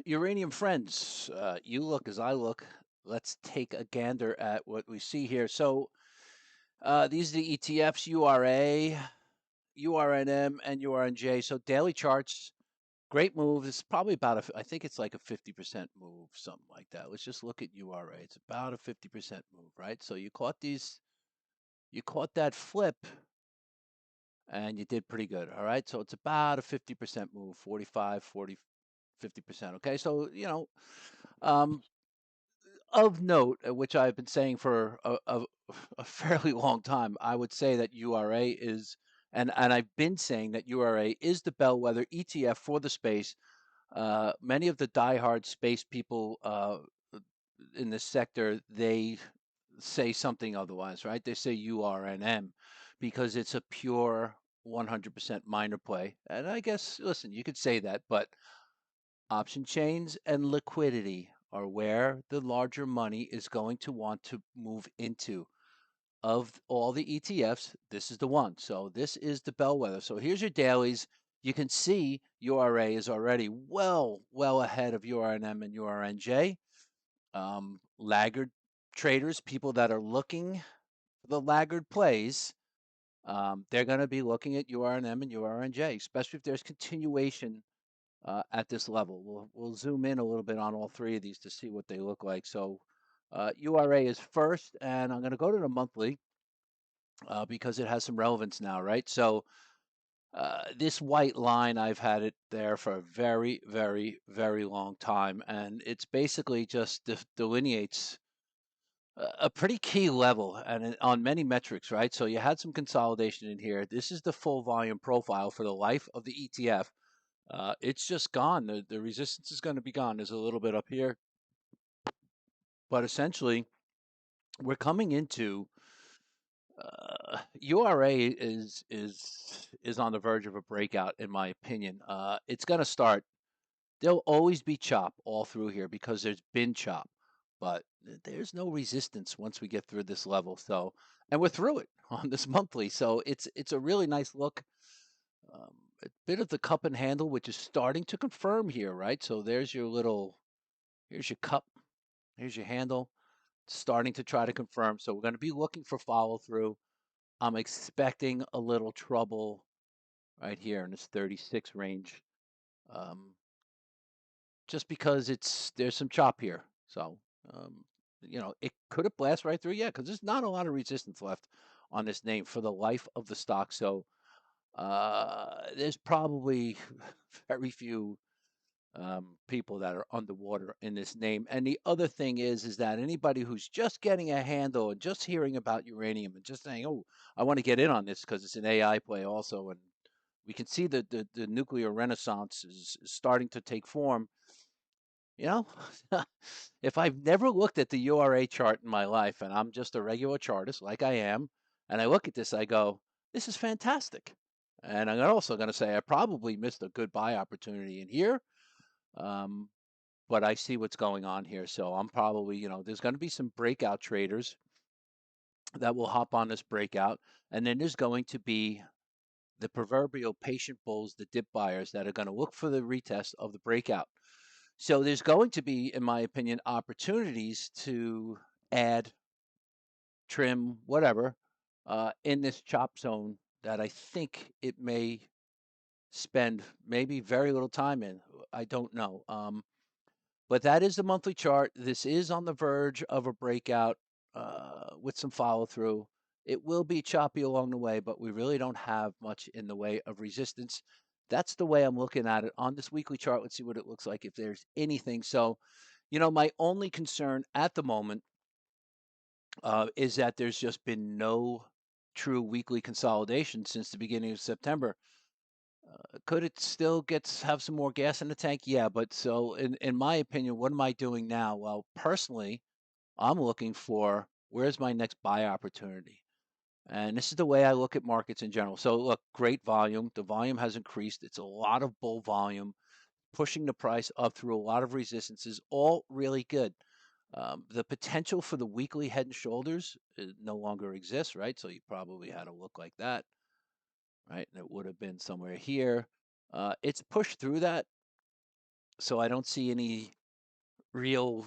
Uranium friends, you look as I look. Let's take a gander at what we see here. So these are the ETFs: URA, URNM, and URNJ. So daily charts, great move. It's probably about I think it's like a 50% move, something like that. Let's just look at URA. It's about a 50% move, right? So you caught that flip, and you did pretty good. All right. So it's about a 50% move, 45, 40, 50%. Okay. So, um, of note, which I've been saying for a fairly long time, I would say that URA is, and I've been saying that URA is the bellwether ETF for the space. Many of the diehard space people in this sector, they say something otherwise, right? They say URNM because it's a pure 100% minor play. And I guess, listen, you could say that, but option chains and liquidity are where the larger money is going to want to move into. Of all the ETFs, this is the one. So this is the bellwether. So here's your dailies. You can see URA is already well ahead of URNM and URNJ. Laggard traders, people that are looking for the laggard plays, they're going to be looking at URNM and URNJ, especially if there's continuation at this level. We'll zoom in a little bit on all three of these to see what they look like. So URA is first, and I'm going to go to the monthly because it has some relevance now, right? So this white line, I've had it there for a very, very, very long time, and it's basically just delineates a pretty key level and on many metrics, right? So you had some consolidation in here. This is the full volume profile for the life of the ETF. It's just gone. The resistance is going to be gone. There's a little bit up here, but essentially, we're coming into URA is on the verge of a breakout, in my opinion. It's going to start. There'll always be chop all through here because there's been chop, but there's no resistance once we get through this level. So, and we're through it on this monthly. So it's a really nice look. Um, a bit of the cup and handle, which is starting to confirm here, right? So here's your cup, here's your handle, starting to try to confirm. So we're going to be looking for follow through. I'm expecting a little trouble right here in this 36 range, um, just because there's some chop here. So, um, it could have blasted right through, yeah, because there's not a lot of resistance left on this name for the life of the stock. So, there's probably very few people that are underwater in this name. And the other thing is that anybody who's just getting a handle and just hearing about uranium and just saying, "Oh, I want to get in on this because it's an AI play also," and we can see that the nuclear renaissance is starting to take form. You know, if I've never looked at the URA chart in my life, and I'm just a regular chartist like I am, and I look at this, I go, "This is fantastic." And I'm also going to say I probably missed a good buy opportunity in here. Um, but I see what's going on here. So I'm probably, there's going to be some breakout traders that will hop on this breakout. And then there's going to be the proverbial patient bulls, the dip buyers that are going to look for the retest of the breakout. So there's going to be, in my opinion, opportunities to add, trim, whatever, in this chop zone that I think it may spend maybe very little time in. I don't know. But that is the monthly chart. This is on the verge of a breakout with some follow through. It will be choppy along the way, but we really don't have much in the way of resistance. That's the way I'm looking at it on this weekly chart. Let's see what it looks like if there's anything. So, my only concern at the moment is that there's just been no true weekly consolidation since the beginning of September. Could it still have some more gas in the tank? Yeah, but so in my opinion, what am I doing now? Well, personally, I'm looking for where's my next buy opportunity. And this is the way I look at markets in general. So look, great volume. The volume has increased. It's a lot of bull volume, pushing the price up through a lot of resistances, all really good. The potential for the weekly head and shoulders no longer exists, right? So you probably had a look like that, right? And it would have been somewhere here. It's pushed through that So I don't see any real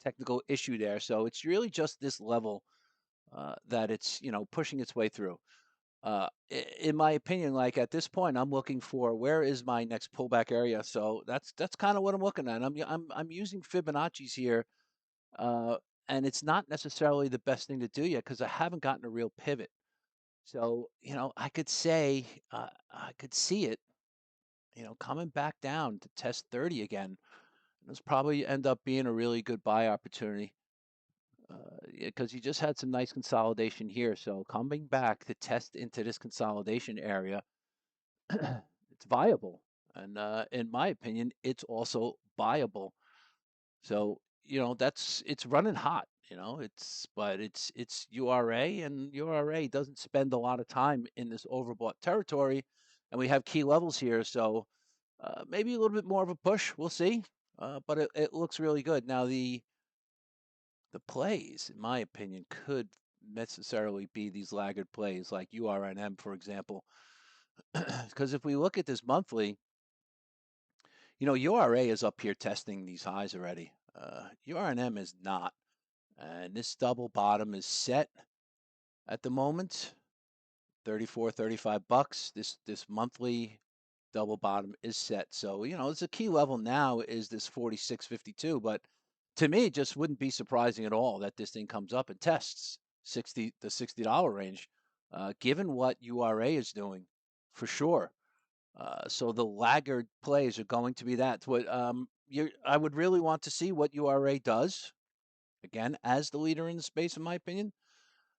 technical issue there. So it's really just this level that it's pushing its way through. In my opinion, like at this point, I'm looking for where is my next pullback area. So that's kind of what I'm looking at. I'm using Fibonacci's here, uh, and it's not necessarily the best thing to do yet because I haven't gotten a real pivot. So I could say I could see it, coming back down to test 30 again. This probably end up being a really good buy opportunity because you just had some nice consolidation here. So coming back to test into this consolidation area, it's viable. And in my opinion, it's also buyable. So, it's running hot, but it's URA, and URA doesn't spend a lot of time in this overbought territory. And we have key levels here. So maybe a little bit more of a push. We'll see. But it looks really good. Now, the plays, in my opinion, could necessarily be these laggard plays like URNM, for example. Because if we look at this monthly, URA is up here testing these highs already. URNM is not. And this double bottom is set at the moment, 34, $35. This monthly double bottom is set. So, it's a key level now is this 46.52, but to me, it just wouldn't be surprising at all that this thing comes up and tests the $60 range, given what URA is doing, for sure. So the laggard plays are going to be that. I would really want to see what URA does again as the leader in the space, in my opinion.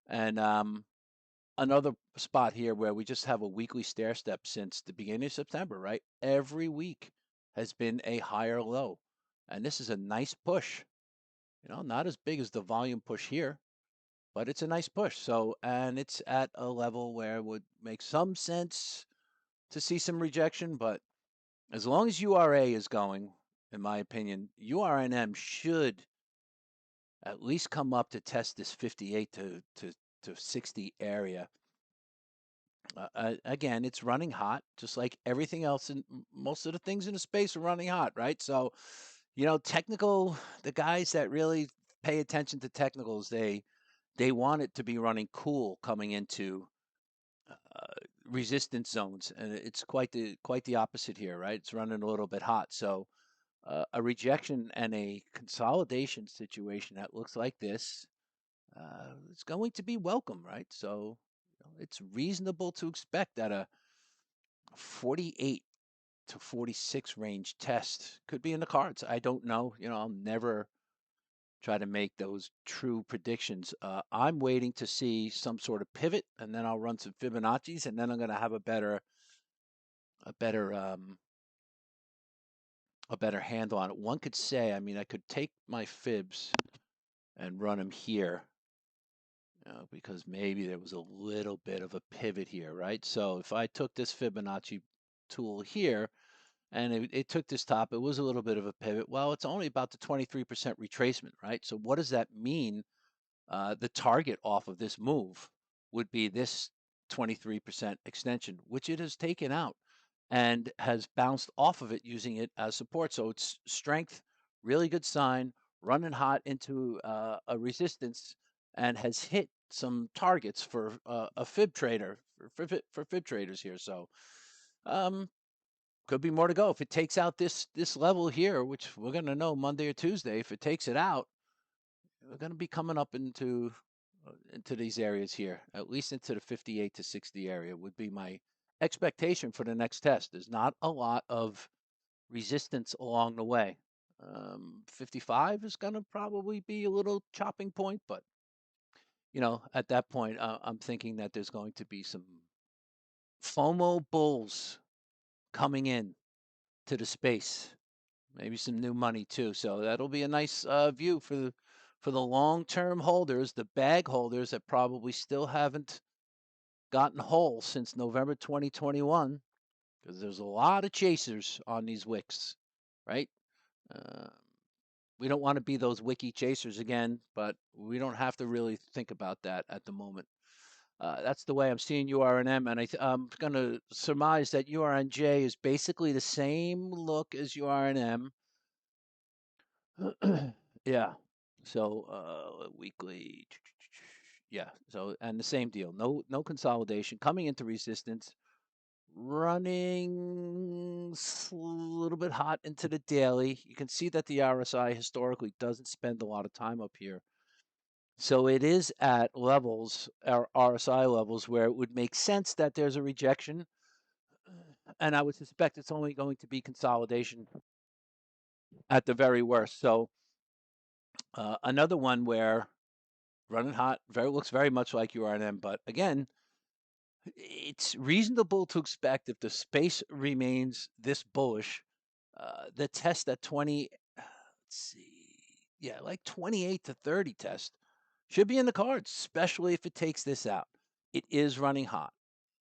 And another spot here where we just have a weekly stair step since the beginning of September, right? Every week has been a higher low. And this is a nice push. Not as big as the volume push here, but it's a nice push. So, and it's at a level where it would make some sense to see some rejection, but as long as URA is going, in my opinion, URNM should at least come up to test this 58 to 60 area. Again, it's running hot, just like everything else, and most of the things in the space are running hot, right? So, the guys that really pay attention to technicals, they want it to be running cool coming into resistance zones, and it's quite the opposite here, right? It's running a little bit hot. So, a rejection and a consolidation situation that looks like this is going to be welcome, right? So, it's reasonable to expect that a 48 to 46 range test could be in the cards. I don't know. I'll never try to make those true predictions. I'm waiting to see some sort of pivot, and then I'll run some Fibonacci's, and then I'm going to have a better handle on it. One could say, I mean, I could take my fibs and run them here, because maybe there was a little bit of a pivot here, right? So if I took this Fibonacci tool here and it took this top, it was a little bit of a pivot. Well, it's only about the 23% retracement, right? So what does that mean? The target off of this move would be this 23% extension, which it has taken out and has bounced off of it using it as support. So it's strength, really good sign, running hot into a resistance, and has hit some targets for a fib trader, for fib traders here. So um, could be more to go. If it takes out this level here, which we're going to know Monday or Tuesday, if it takes it out, we're going to be coming up into these areas here, at least into the 58 to 60 area would be my expectation for the next test. There's not a lot of resistance along the way. 55 is going to probably be a little chopping point, but at that point, I'm thinking that there's going to be some FOMO bulls coming in to the space, maybe some new money too. So that'll be a nice view for the long-term holders, the bag holders that probably still haven't gotten whole since November 2021, because there's a lot of chasers on these wicks, right? Uh, we don't want to be those wiki chasers again, but we don't have to really think about that at the moment. That's the way I'm seeing URNM, and I'm going to surmise that URNJ is basically the same look as URNM. Yeah. So weekly, yeah. So and the same deal. No consolidation coming into resistance, running a little bit hot into the daily. You can see that the RSI historically doesn't spend a lot of time up here. So it is at levels, our RSI levels, where it would make sense that there's a rejection. And I would suspect it's only going to be consolidation at the very worst. So another one where running hot looks very much like URNM, but again, it's reasonable to expect if the space remains this bullish, the test at 20, let's see, yeah, like 28 to 30 test should be in the cards, especially if it takes this out. It is running hot.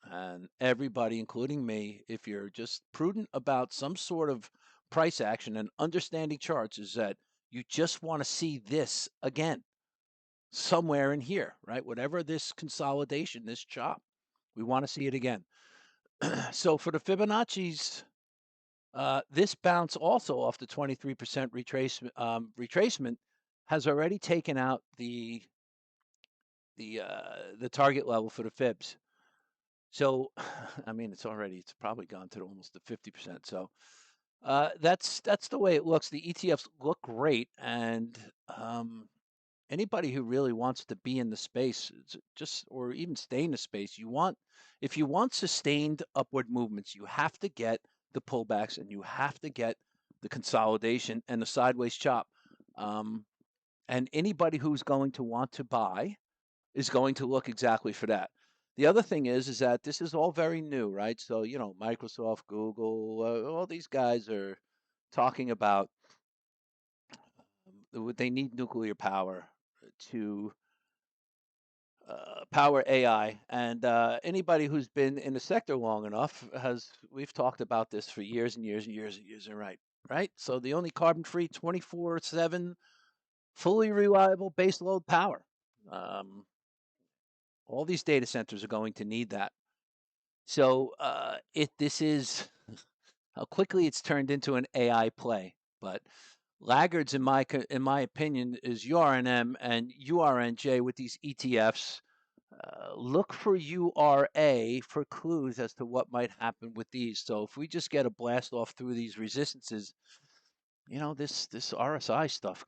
And everybody, including me, if you're just prudent about some sort of price action and understanding charts, is that you just want to see this again somewhere in here, right? Whatever this consolidation, this chop, we want to see it again. So for the Fibonacci's, this bounce also off the 23% retracement has already taken out the target level for the fibs. So, I mean, it's probably gone to almost the 50%. So that's the way it looks. The ETFs look great, and anybody who really wants to be in the space, just or even stay in the space, if you want sustained upward movements, you have to get the pullbacks, and you have to get the consolidation and the sideways chop. And anybody who's going to want to buy is going to look exactly for that. The other thing is that this is all very new, right? So, Microsoft, Google, all these guys are talking about they need nuclear power to power AI. And anybody who's been in the sector long enough we've talked about this for years and years and years and years, and right? So the only carbon-free 24/7 fully reliable base load power. Um, all these data centers are going to need that. So this is how quickly it's turned into an AI play. But laggards, in my opinion, is URNM and URNJ with these ETFs. Look for URA for clues as to what might happen with these. So if we just get a blast off through these resistances, this RSI stuff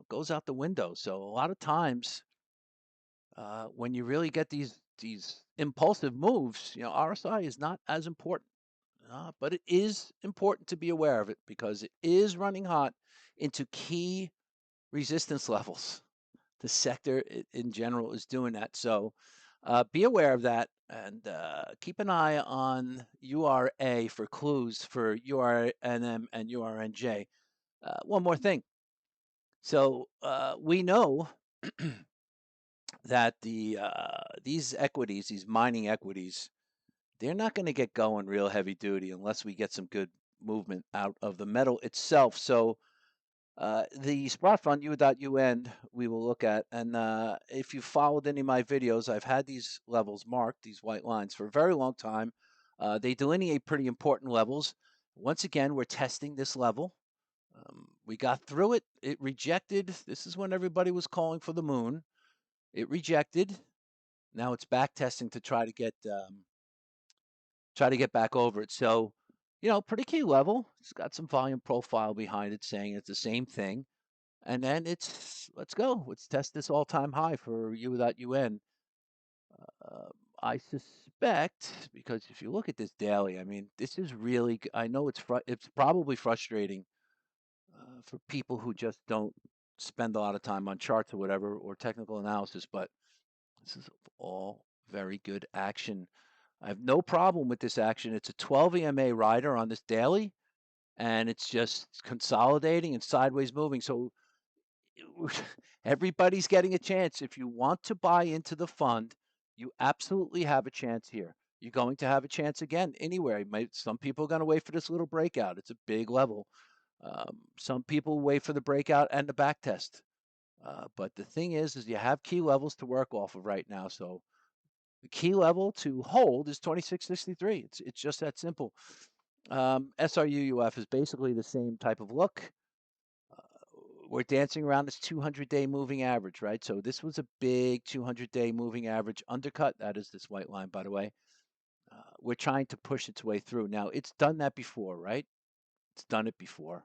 goes out the window. So a lot of times, when you really get these impulsive moves, RSI is not as important. But it is important to be aware of it because it is running hot into key resistance levels. The sector in general is doing that. So be aware of that and keep an eye on URA for clues for URNM and URNJ. One more thing. So we know that these equities, these mining equities, they're not going to get going real heavy duty unless we get some good movement out of the metal itself. So the spot fund U.UN we will look at, and if you followed any of my videos, I've had these levels marked, these white lines, for a very long time. They delineate pretty important levels. Once again, we're testing this level. We got through it. It rejected. This is when everybody was calling for the moon. It rejected. Now it's back testing to try to get back over it. So, pretty key level. It's got some volume profile behind it saying it's the same thing. And then let's go. Let's test this all-time high for U.UN. Uh, I suspect, because if you look at this daily, I mean, this is really, I know it's probably frustrating for people who just don't spend a lot of time on charts or whatever, or technical analysis, but this is all very good action. I have no problem with this action. It's a 12 EMA rider on this daily, and it's just consolidating and sideways moving. So everybody's getting a chance. If you want to buy into the fund, you absolutely have a chance here. You're going to have a chance again anywhere. Some people are going to wait for this little breakout. It's a big level. Some people wait for the breakout and the back test. But the thing is you have key levels to work off of right now. So The key level to hold is 2663. It's just that simple. SRUUF is basically the same type of look. We're dancing around this 200-day moving average, right? So this was a big 200-day moving average undercut. That is this white line, by the way. We're trying to push its way through. Now, it's done that before, right? It's done it before.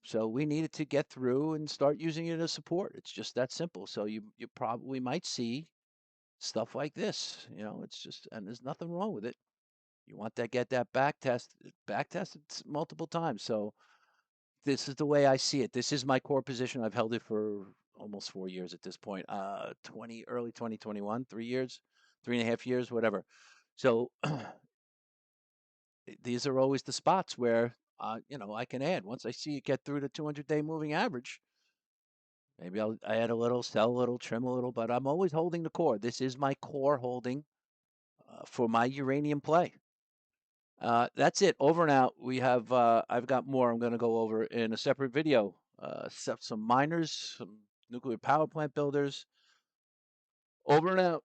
So we needed to get through and start using it as support. It's just that simple. So you probably might see stuff like this. It's just, and there's nothing wrong with it. You want that, get that back tested multiple times. So this is the way I see it. This is my core position. I've held it for almost 4 years at this point. Early 2021, 3 years, 3.5 years, whatever. So these are always the spots where I can add. Once I see it get through the 200-day moving average, maybe I'll add a little, sell a little, trim a little, but I'm always holding the core. This is my core holding for my uranium play. That's it. Over and out. I've got more I'm going to go over in a separate video. Some miners, some nuclear power plant builders. Over and out.